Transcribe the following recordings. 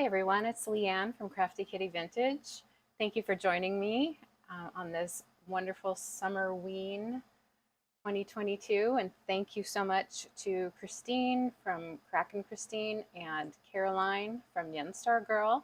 everyone, it's Leanne from Crafty Kitty Vintage. Thank you for joining me on this wonderful SummerWeen 2022, and thank you so much to Christine from Kraken Christine and Caroline from Yen Star Girl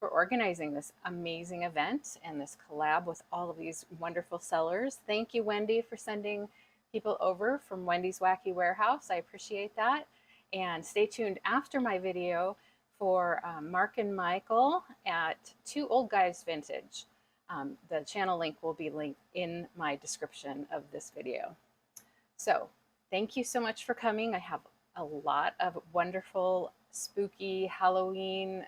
for organizing this amazing event and this collab with all of these wonderful sellers. Thank you, Wendy, for sending people over from Wendy's Wacky Warehouse. I appreciate that. And stay tuned after my video for Mark and Michael at Two Old Guys Vintage. The channel link will be linked in my description of this video. So thank you so much for coming. I have a lot of wonderful, spooky Halloween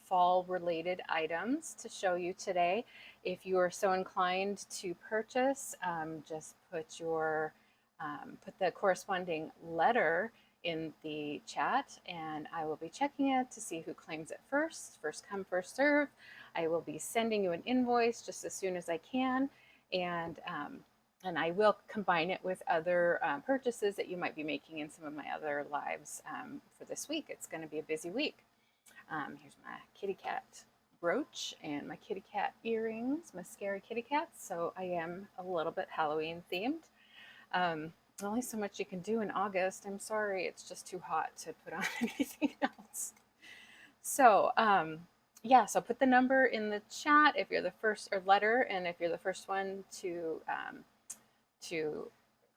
fall related items to show you today. If you are so inclined to purchase, just put the corresponding letter in the chat, and I will be checking it to see who claims it first. First come, first serve. I will be sending you an invoice just as soon as I can, and I will combine it with other purchases that you might be making in some of my other lives for this week. It's going to be a busy week. Here's my kitty cat brooch and my kitty cat earrings, my scary kitty cats. So I am a little bit Halloween themed. Only so much you can do in August. I'm sorry, it's just too hot to put on anything else. So yeah, so put the number in the chat if you're the first, or letter, and if you're the first one to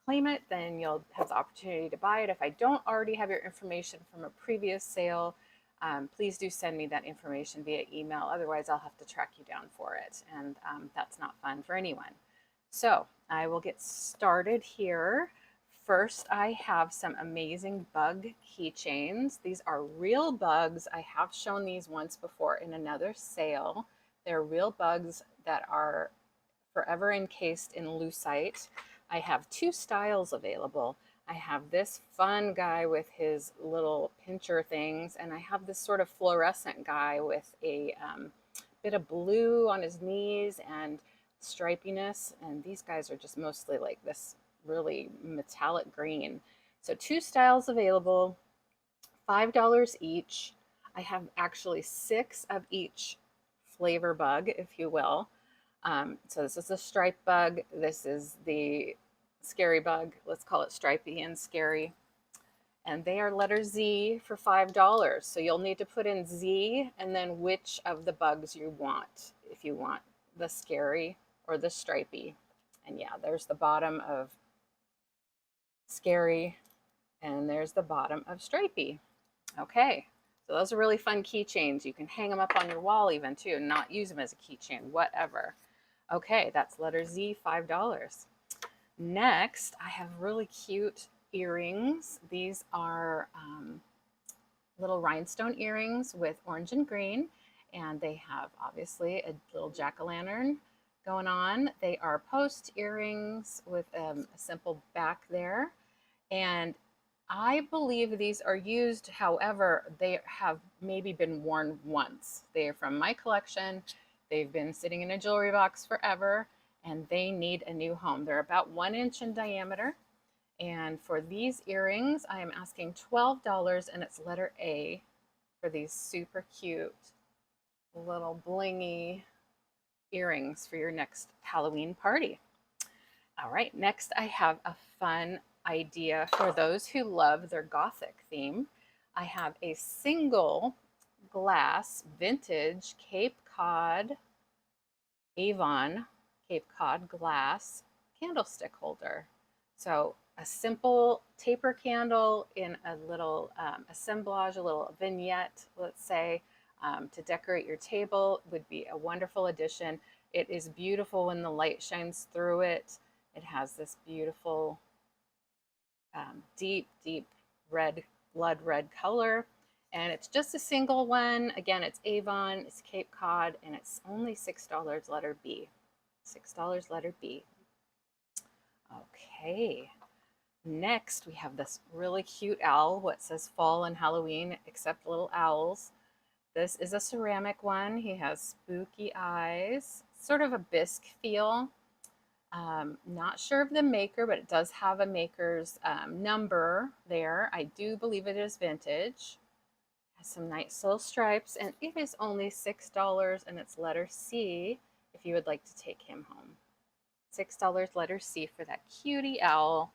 claim it, then you'll have the opportunity to buy it. If I don't already have your information from a previous sale, please do send me that information via email. Otherwise, I'll have to track you down for it, and that's not fun for anyone. So I will get started here. First, I have some amazing bug keychains. These are real bugs. I have shown these once before in another sale. They're real bugs that are forever encased in lucite. I have two styles available. I have this fun guy with his little pincher things, and I have this sort of fluorescent guy with a bit of blue on his knees and stripiness, and these guys are just mostly like this really metallic green. So two styles available, $5 each. I have actually 6 of each flavor bug, if you will. So this is the stripe bug. This is the scary bug. Let's call it stripy and scary. And they are letter Z for $5. So you'll need to put in Z and then which of the bugs you want, if you want the scary or the stripy. And yeah, there's the bottom of scary, and there's the bottom of stripy. Okay, so those are really fun keychains. You can hang them up on your wall even too, not use them as a keychain, whatever. Okay, that's letter Z, $5. Next, I have really cute earrings. These are little rhinestone earrings with orange and green, and they have obviously a little jack-o'-lantern going on. They are post earrings with a simple back there, and I believe these are used. However, they have maybe been worn once. They are from my collection. They've been sitting in a jewelry box forever, and they need a new home. They're about 1 inch in diameter, and for these earrings I am asking $12, and it's letter A for these super cute little blingy earrings for your next Halloween party. All right, next I have a fun idea for those who love their Gothic theme. I have a single glass vintage Cape Cod Avon Cape Cod glass candlestick holder. So a simple taper candle in a little assemblage, a little vignette, let's say, to decorate your table would be a wonderful addition. It is beautiful when the light shines through it. It has this beautiful deep red, blood red color, and it's just a single one. Again, it's Avon, it's Cape Cod, and it's only $6, letter B. $6, letter B. Okay, next we have this really cute owl, what says fall and Halloween, except little owls. This is a ceramic one. He has spooky eyes, sort of a bisque feel. Not sure of the maker, but it does have a maker's number there. I do believe it is vintage. Has some nice little stripes, and it is only $6, and it's letter C if you would like to take him home. $6 letter C for that cutie owl.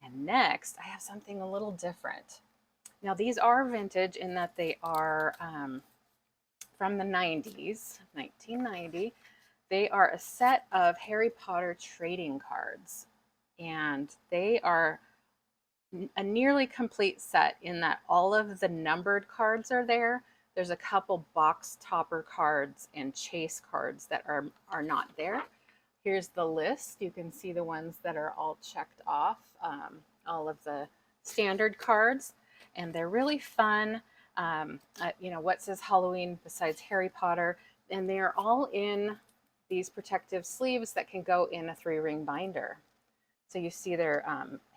And next, I have something a little different. Now, these are vintage in that they are from the 90s, 1990. They are a set of Harry Potter trading cards, and they are a nearly complete set in that all of the numbered cards are there. There's a couple box topper cards and chase cards that are not there. Here's the list. You can see the ones that are all checked off, all of the standard cards, and they're really fun. You know, what says Halloween besides Harry Potter? And they are all in these protective sleeves that can go in a 3-ring binder. So you see they're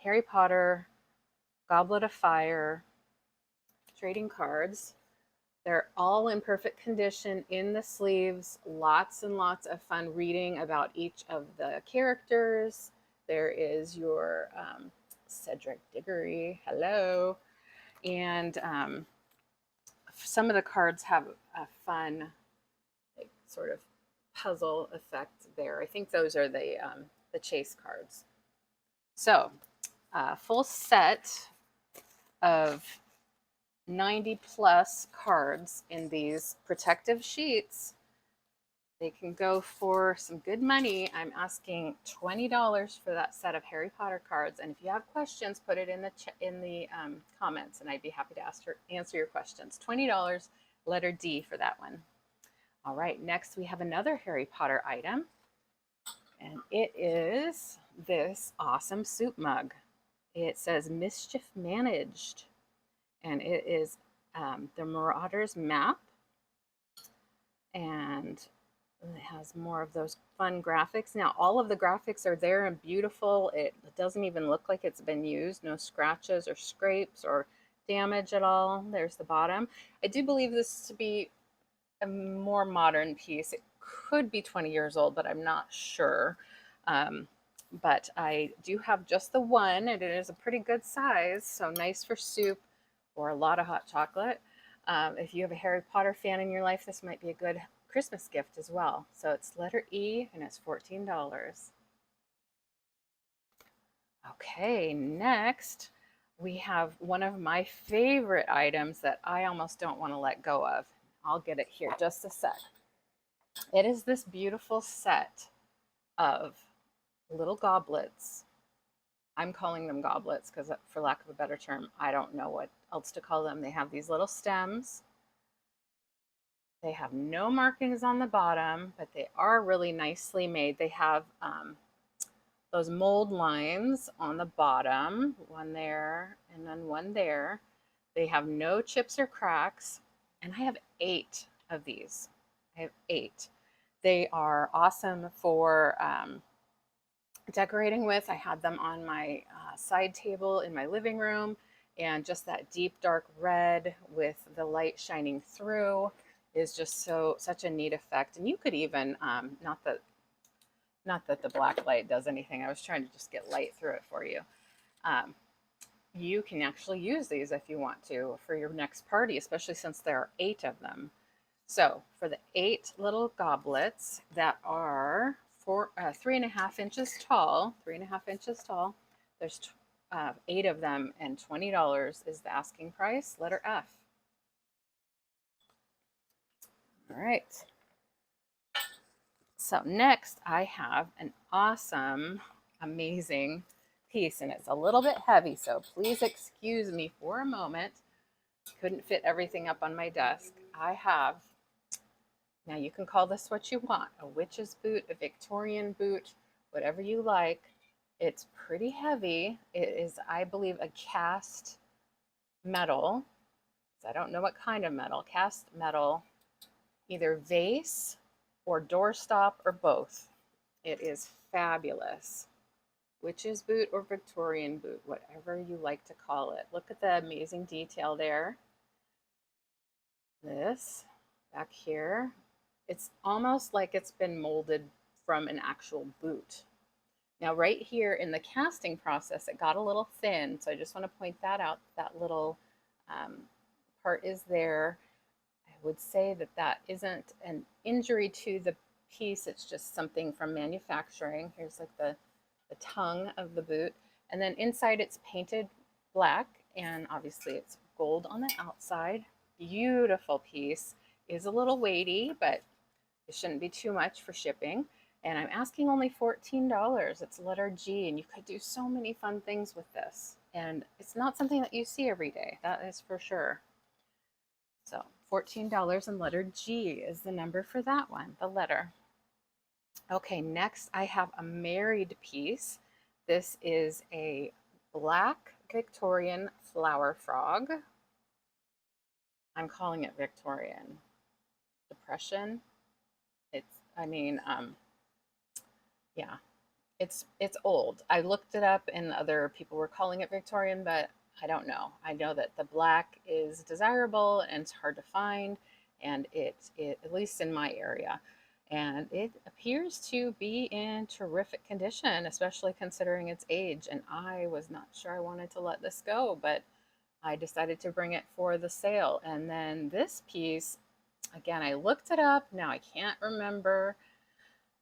Harry Potter, Goblet of Fire, trading cards. They're all in perfect condition in the sleeves. Lots and lots of fun reading about each of the characters. There is your Cedric Diggory, hello. And some of the cards have a fun like, sort of puzzle effect there. I think those are the chase cards. So, full set of 90 plus cards in these protective sheets. They can go for some good money. I'm asking $20 for that set of Harry Potter cards. And if you have questions, put it in the comments, and I'd be happy to answer your questions. $20, letter D for that one. All right, next we have another Harry Potter item, and it is this awesome soup mug. It says Mischief Managed, and it is the Marauders map, and it has more of those fun graphics. Now, all of the graphics are there and beautiful. It doesn't even look like it's been used. No scratches or scrapes or damage at all. There's the bottom. I do believe this to be a more modern piece. It could be 20 years old, but I'm not sure. But I do have just the one, and it is a pretty good size, so nice for soup or a lot of hot chocolate. If you have a Harry Potter fan in your life, this might be a good Christmas gift as well. So it's letter E, and it's $14. Okay, next we have one of my favorite items that I almost don't want to let go of. I'll get it here just a sec. It is this beautiful set of little goblets. I'm calling them goblets because, for lack of a better term, I don't know what else to call them. They have these little stems. They have no markings on the bottom, but they are really nicely made. They have those mold lines on the bottom, one there and then one there. They have no chips or cracks, and I have 8 of these. I have 8. They are awesome for decorating with. I had them on my side table in my living room, and just that deep dark red with the light shining through is just such a neat effect. And you could even not that the black light does anything. I was trying to just get light through it for you. You can actually use these if you want to for your next party, especially since there are 8 of them. So for the 8 little goblets that are 3.5 inches tall, there's 8 of them, and $20 is the asking price, letter F. All right. So next I have an awesome, amazing piece, and it's a little bit heavy, so please excuse me for a moment. Couldn't fit everything up on my desk. I have, now you can call this what you want, a witch's boot, a Victorian boot, whatever you like. It's pretty heavy. It is, I believe, a cast metal. I don't know what kind of metal. Cast metal, either vase or doorstop or both. It is fabulous. Witch's boot or Victorian boot, whatever you like to call it. Look at the amazing detail there. This back here, it's almost like it's been molded from an actual boot. Now right here in the casting process, it got a little thin, so I just want to point that out, that little part is there. I would say that that isn't an injury to the piece. It's just something from manufacturing. Here's like the tongue of the boot. And then inside it's painted black, and obviously it's gold on the outside. Beautiful piece. Is a little weighty, but it shouldn't be too much for shipping. And I'm asking only $14. It's letter G, and you could do so many fun things with this. And it's not something that you see every day, that is for sure. So $14 and letter G is the number for that one, the letter. Okay, next I have a married piece. This is a black Victorian flower frog. I'm calling it Victorian. Depression. Yeah, it's old. I looked it up and other people were calling it Victorian, but I don't know. I know that the black is desirable and it's hard to find, and it at least in my area. And it appears to be in terrific condition, especially considering its age. And I was not sure I wanted to let this go, but I decided to bring it for the sale. And then this piece, again, I looked it up. Now I can't remember,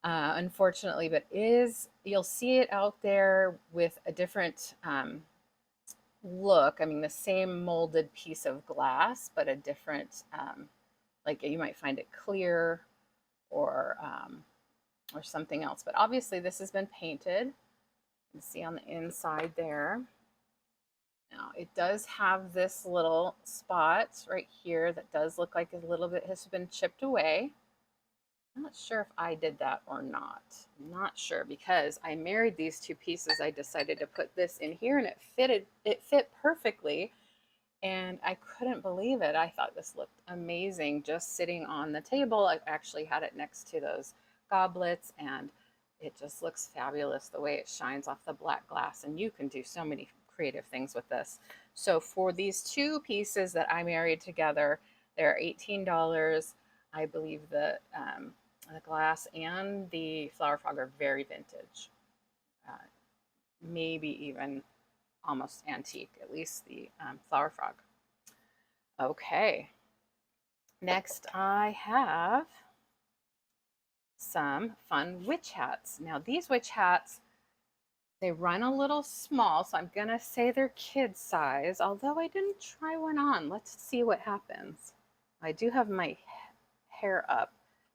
unfortunately, but you'll see it out there with a different look. I mean, the same molded piece of glass, but a different, like you might find it clear or something else. But obviously this has been painted. You can see on the inside there. Now it does have this little spot right here that does look like a little bit has been chipped away. I'm not sure if I did that or not. I'm not sure, because I married these two pieces. I decided to put this in here and it fit perfectly. And I couldn't believe it. I thought this looked amazing just sitting on the table. I actually had it next to those goblets, and it just looks fabulous the way it shines off the black glass. And you can do so many creative things with this. So for these two pieces that I married together, they're $18. I believe the glass and the flower frog are very vintage, maybe even almost antique, at least the flower frog. Okay, next I have some fun witch hats. Now these witch hats, they run a little small, so I'm gonna say they're kid size, although I didn't try one on. Let's see what happens. I do have my hair up.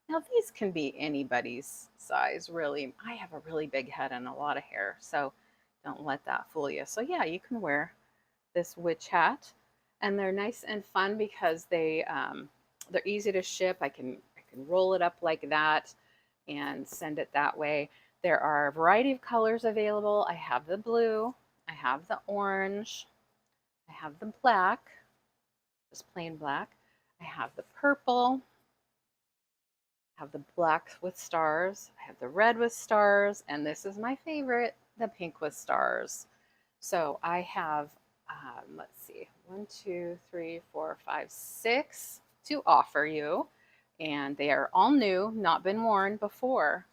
Now these can be anybody's size, really. I have a really big head and a lot of hair, so don't let that fool you. So yeah, you can wear this witch hat, and they're nice and fun because they're easy to ship. I can roll it up like that and send it that way. There are a variety of colors available. I have the blue, I have the orange, I have the black, just plain black. I have the purple, I have the black with stars, I have the red with stars, and this is my favorite, the pink with stars. So I have, let's see, 1, 2, 3, 4, 5, 6 to offer you. And they are all new, not been worn before.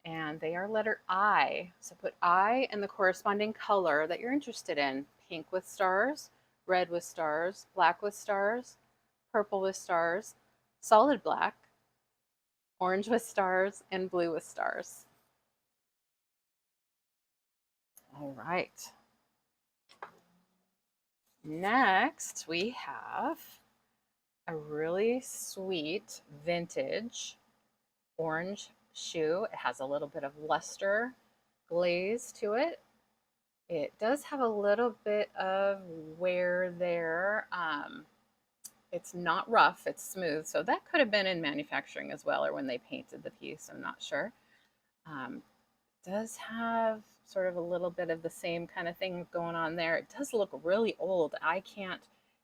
And they are letter I. So put I and the corresponding color that you're interested in. Pink with stars, red with stars, black with stars, purple with stars, solid black, orange with stars, and blue with stars. All right. Next, we have a really sweet vintage orange shoe. It has a little bit of luster glaze to it. It does have a little bit of wear there. It's not rough, it's smooth. So that could have been in manufacturing as well, or when they painted the piece, I'm not sure. Does have sort of a little bit of the same kind of thing going on there. It does look really old. I can't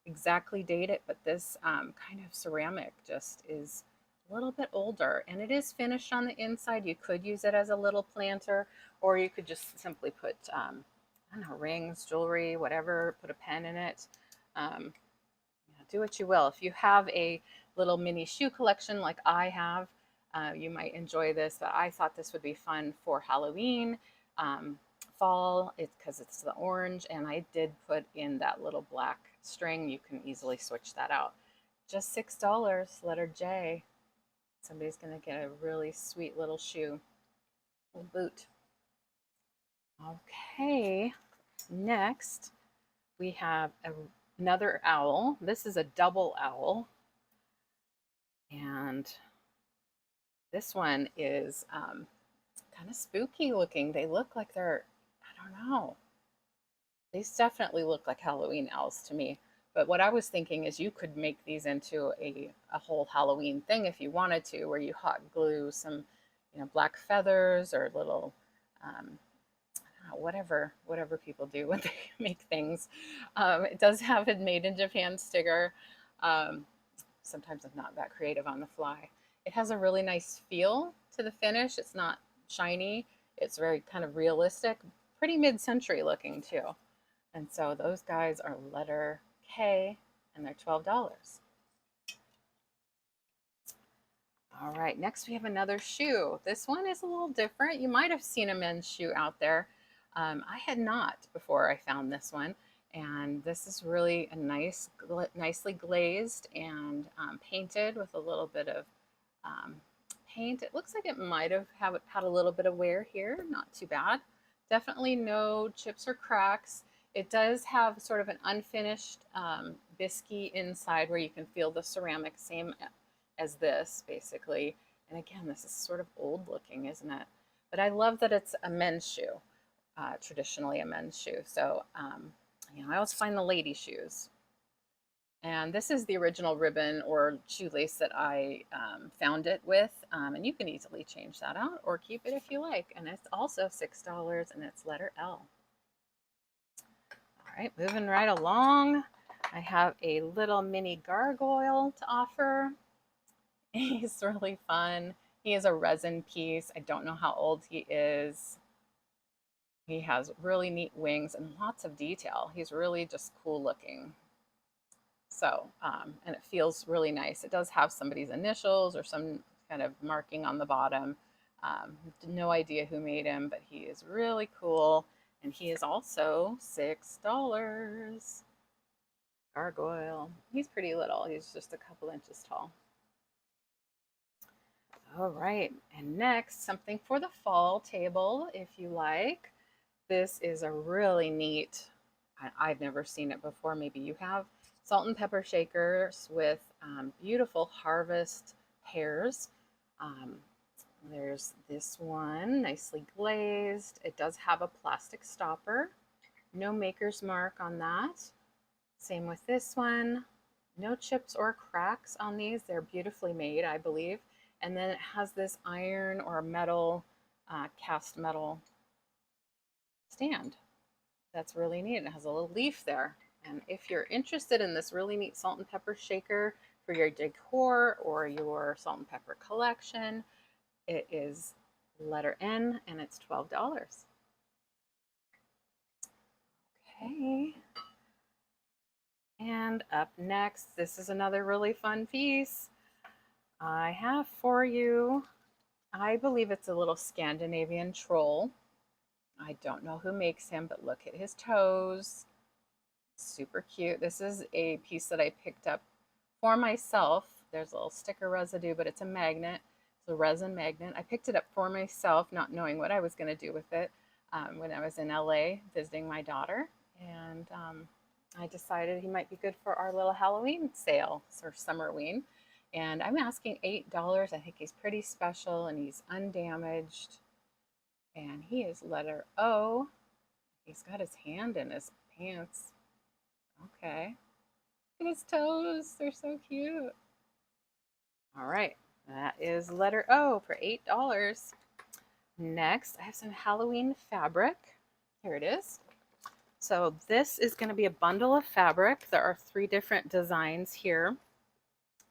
exactly date it, but this kind of ceramic just is a little bit older, and it is finished on the inside. You could use it as a little planter, or you could just simply put, I don't know, rings, jewelry, whatever, put a pen in it. Do what you will. If you have a little mini shoe collection like I have, you might enjoy this, but I thought this would be fun for Halloween, fall, because it's the orange, and I did put in that little black string, you can easily switch that out. Just $6, letter J. Somebody's going to get a really sweet little shoe, little boot. Okay, next we have another owl. This is a double owl. And this one is kind of spooky looking. They look like they're, I don't know. These definitely look like Halloween owls to me. But what I was thinking is you could make these into a whole Halloween thing if you wanted to, where you hot glue some, black feathers or little, I don't know, whatever people do when they make things. It does have a made in Japan sticker. Sometimes I'm not that creative on the fly. It has a really nice feel to the finish. It's not shiny. It's very kind of realistic, pretty mid-century looking too. And so those guys are letter K, and they're $12. All right, next we have another shoe. This one is a little different. You might have seen a men's shoe out there. I had not before I found this one. And this is really a nicely glazed and painted with a little bit of paint. It looks like it might have had a little bit of wear here. Not too bad. Definitely no chips or cracks. It does have sort of an unfinished biscuit inside where you can feel the ceramic, same as this basically. And again, this is sort of old looking, isn't it? But I love that it's a men's shoe, traditionally a men's shoe. So, I always find the lady shoes. And this is the original ribbon or shoelace that I found it with. And you can easily change that out or keep it if you like. And it's also $6 and it's letter L. All right, moving right along. I have a little mini gargoyle to offer. He's really fun. He is a resin piece. I don't know how old he is. He has really neat wings and lots of detail. He's really just cool looking. So, and it feels really nice. It does have somebody's initials or some kind of marking on the bottom. No idea who made him, but he is really cool. And he is also $6. Gargoyle. He's pretty little. He's just a couple inches tall. All right, and next, something for the fall table, if you like. This is a really neat, I've never seen it before, maybe you have, salt and pepper shakers with beautiful harvest pears. There's this one, nicely glazed. It does have a plastic stopper. No maker's mark on that. Same with this one. No chips or cracks on these. They're beautifully made, I believe. And then it has this iron or metal, cast metal stand. That's really neat. It has a little leaf there. And if you're interested in this really neat salt and pepper shaker for your decor or your salt and pepper collection, it is letter N and it's $12. Okay. And up next, this is another really fun piece I have for you. I believe it's a little Scandinavian troll. I don't know who makes him, but look at his toes. Super cute. This is a piece that I picked up for myself. There's a little sticker residue, but it's a magnet. It's a resin magnet. I picked it up for myself, not knowing what I was going to do with it when I was in LA visiting my daughter. And I decided he might be good for our little Halloween sale, or SummerWeen. And I'm asking $8. I think he's pretty special and he's undamaged. And he is letter O. He's got his hand in his pants. Okay. Look at his toes. They're so cute. All right. That is letter O for $8. Next, I have some Halloween fabric. Here it is. So this is going to be a bundle of fabric. There are 3 different designs here.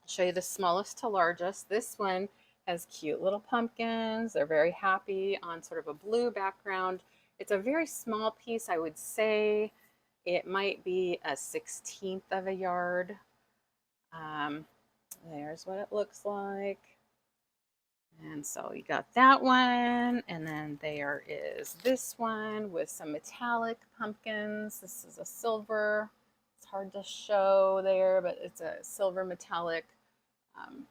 I'll show you the smallest to largest. This one has cute little pumpkins. They're very happy on sort of a blue background. It's a very small piece. I would say it might be a 1/16 of a yard. There's what it looks like. And so you got that one, and then there is this one with some metallic pumpkins. This is a silver. It's hard to show there, but it's a silver metallic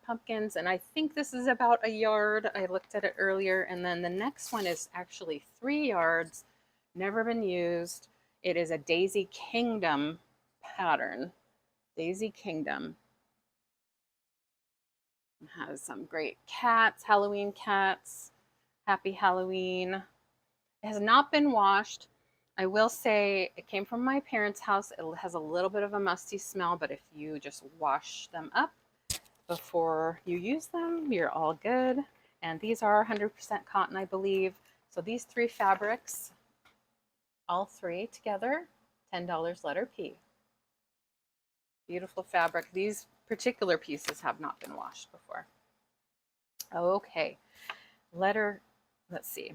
pumpkins, and I think this is about a yard. I looked at it earlier, and then the next one is actually 3 yards, never been used. It is a Daisy Kingdom pattern. Daisy Kingdom. It has some great cats, Halloween cats. Happy Halloween. It has not been washed. I will say it came from my parents' house. It has a little bit of a musty smell, but if you just wash them up before you use them, you're all good. And these are 100% cotton, I believe. So these 3 fabrics, all 3 together, $10 letter P. Beautiful fabric. These particular pieces have not been washed before. Okay, let's see.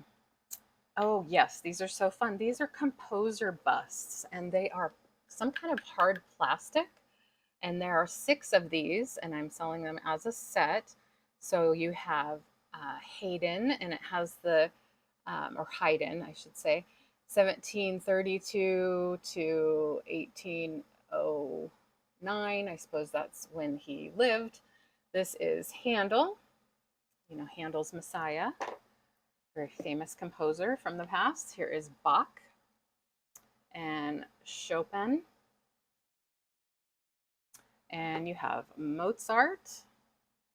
Oh yes, these are so fun. These are composer busts, and they are some kind of hard plastic. And there are 6 of these, and I'm selling them as a set. So you have Hayden, and it has the, or Haydn, I should say, 1732 to 1809. I suppose that's when he lived. This is Handel, you know, Handel's Messiah, very famous composer from the past. Here is Bach and Chopin. And you have Mozart.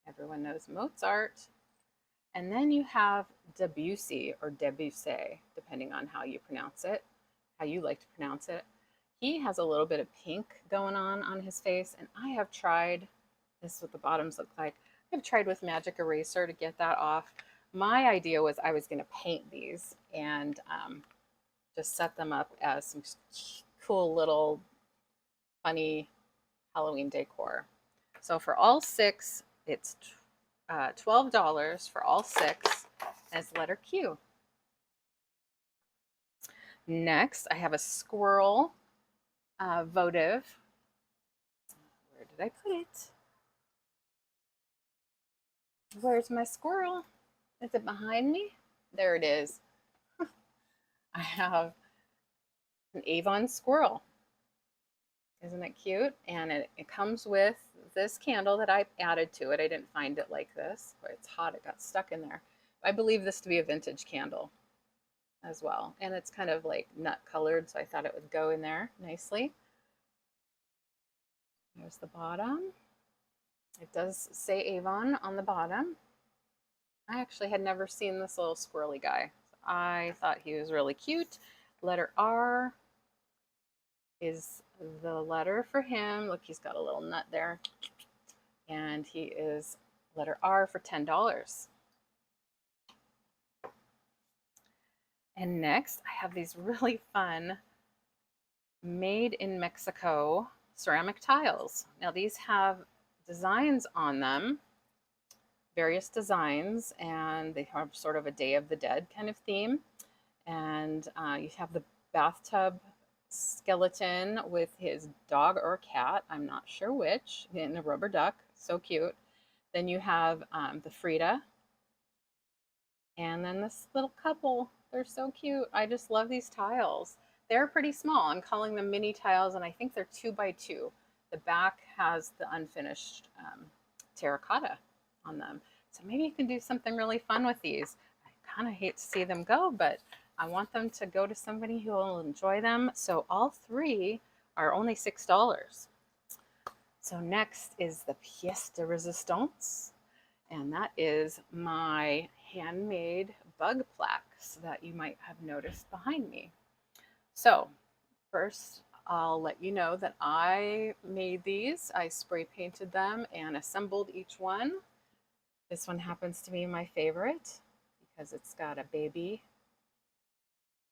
Everyone knows Mozart. And then you have Debussy, or Debussy, depending on how you pronounce it, how you like to pronounce it. He has a little bit of pink going on his face, and I have tried, this is what the bottoms look like, I've tried with magic eraser to get that off. My idea was I was going to paint these and just set them up as some cool little funny Halloween decor. So for all 6, it's $12 for all 6 as letter Q. Next, I have a squirrel votive. Where did I put it? Where's my squirrel? Is it behind me? There it is. I have an Avon squirrel. Isn't it cute? And it comes with this candle that I added to it. I didn't find it like this. It's hot. It got stuck in there. I believe this to be a vintage candle as well. And it's kind of like nut colored, so I thought it would go in there nicely. There's the bottom. It does say Avon on the bottom. I actually had never seen this little squirrely guy. I thought he was really cute. Letter R is the letter for him. Look, he's got a little nut there. And he is letter R for $10. And next, I have these really fun made in Mexico ceramic tiles. Now these have designs on them, various designs, and they have sort of a Day of the Dead kind of theme. And you have the bathtub skeleton with his dog or cat, I'm not sure which, and a rubber duck, so cute. Then you have the Frida, and then this little couple. They're so cute. I just love these tiles. They're pretty small. I'm calling them mini tiles, and I think they're 2 by 2. The back has the unfinished terracotta on them. So maybe you can do something really fun with these. I kind of hate to see them go, but I want them to go to somebody who will enjoy them. So all 3 are only $6. So next is the pièce de résistance, and that is my handmade bug plaques that you might have noticed behind me. So first, I'll let you know that I made these. I spray painted them and assembled each one. This one happens to be my favorite because it's got a baby.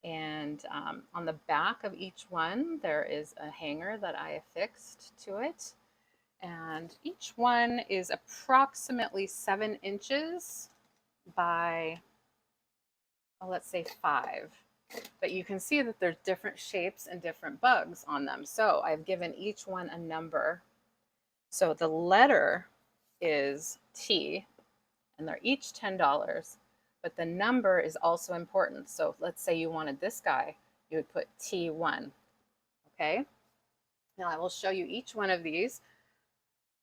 And on the back of each one, there is a hanger that I affixed to it. And each one is approximately 7 inches by, well, let's say 5. But you can see that there's different shapes and different bugs on them. So I've given each one a number. So the letter is T, and they're each $10. But the number is also important. So let's say you wanted this guy, you would put T1, okay? Now I will show you each one of these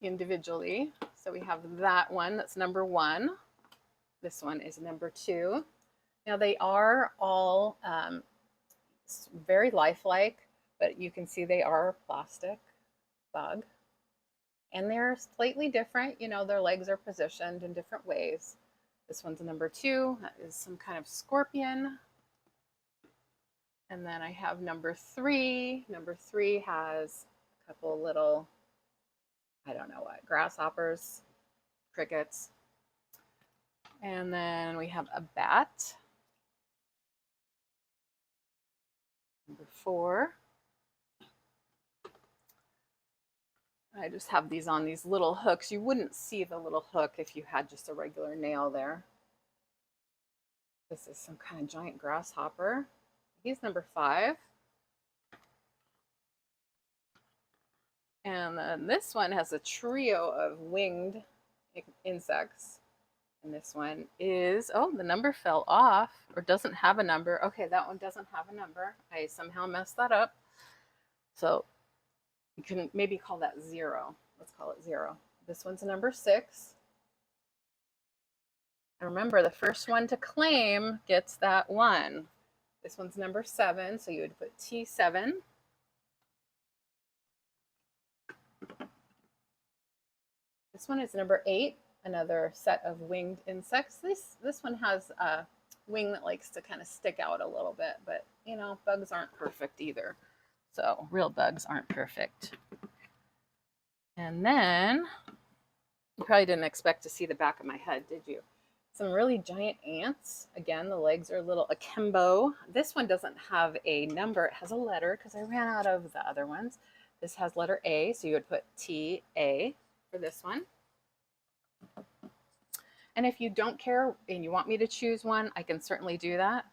individually. So we have that one, that's number 1. This one is number 2. Now they are all very lifelike, but you can see they are plastic bug. And they're slightly different, you know, their legs are positioned in different ways. This one's number 2, that is some kind of scorpion. And then I have number 3. Number 3 has a couple little, I don't know what, grasshoppers, crickets. And then we have a bat. Number 4. I just have these on these little hooks. You wouldn't see the little hook if you had just a regular nail there. This is some kind of giant grasshopper. He's number 5. And then this one has a trio of winged insects. And this one is, oh, the number fell off or doesn't have a number. Okay, that one doesn't have a number. I somehow messed that up. So you can maybe call that 0. Let's call it 0. This one's number 6. And remember, the first one to claim gets that 1. This one's number 7, so you would put T7. This one is number 8, another set of winged insects. This one has a wing that likes to kind of stick out a little bit, but you know, bugs aren't perfect either. So real bugs aren't perfect. And then, you probably didn't expect to see the back of my head, did you? Some really giant ants. Again, the legs are a little akimbo. This one doesn't have a number. It has a letter because I ran out of the other ones. This has letter A, so you would put T-A for this one. And if you don't care and you want me to choose one, I can certainly do that.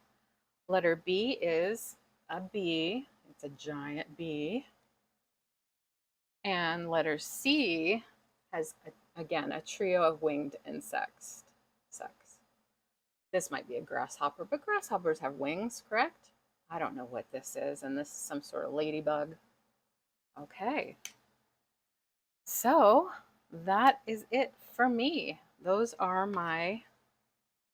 Letter B is a bee. It's a giant bee. And letter C has, again, a trio of winged insects. This might be a grasshopper, but grasshoppers have wings, correct? I don't know what this is, and this is some sort of ladybug. Okay. So that is it for me. Those are my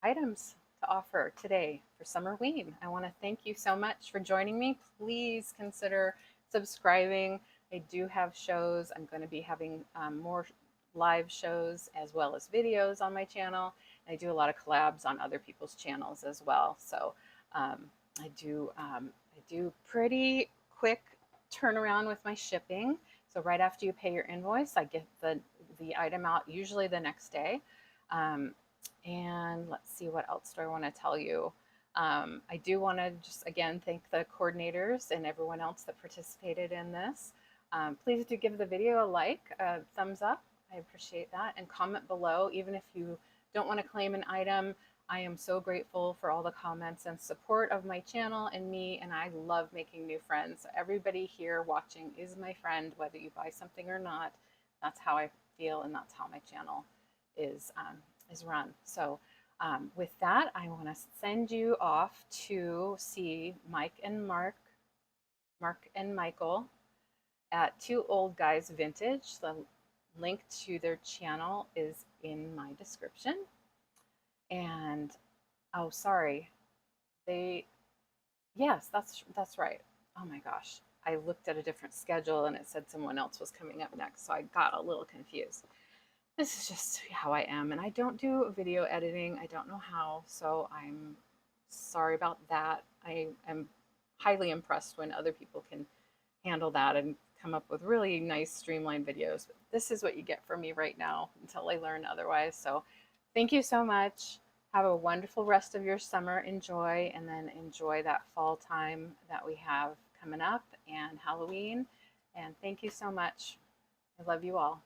items to offer today for SummerWeen. I want to thank you so much for joining me. Please consider subscribing. I do have shows. I'm going to be having more live shows as well as videos on my channel. I do a lot of collabs on other people's channels as well. So I do pretty quick turnaround with my shipping. So right after you pay your invoice, I get the item out usually the next day. And let's see, what else do I want to tell you? I do want to just again thank the coordinators and everyone else that participated in this. Please do give the video a like, a thumbs up. I appreciate that. And comment below, even if you don't want to claim an item. I am so grateful for all the comments and support of my channel and me, and I love making new friends. So everybody here watching is my friend, whether you buy something or not. That's how I feel, and that's how my channel is run. So with that, I want to send you off to see Mike and Mark and Michael at Two Old Guys Vintage. The link to their channel is in my description. And oh, sorry, yes, that's right. Oh my gosh, I looked at a different schedule and it said someone else was coming up next, so I got a little confused. This is just how I am, and I don't do video editing. I don't know how, so I'm sorry about that. I am highly impressed when other people can handle that and come up with really nice streamlined videos. But this is what you get from me right now until I learn otherwise. So thank you so much. Have a wonderful rest of your summer. Enjoy, and then enjoy that fall time that we have coming up and Halloween. And thank you so much. I love you all.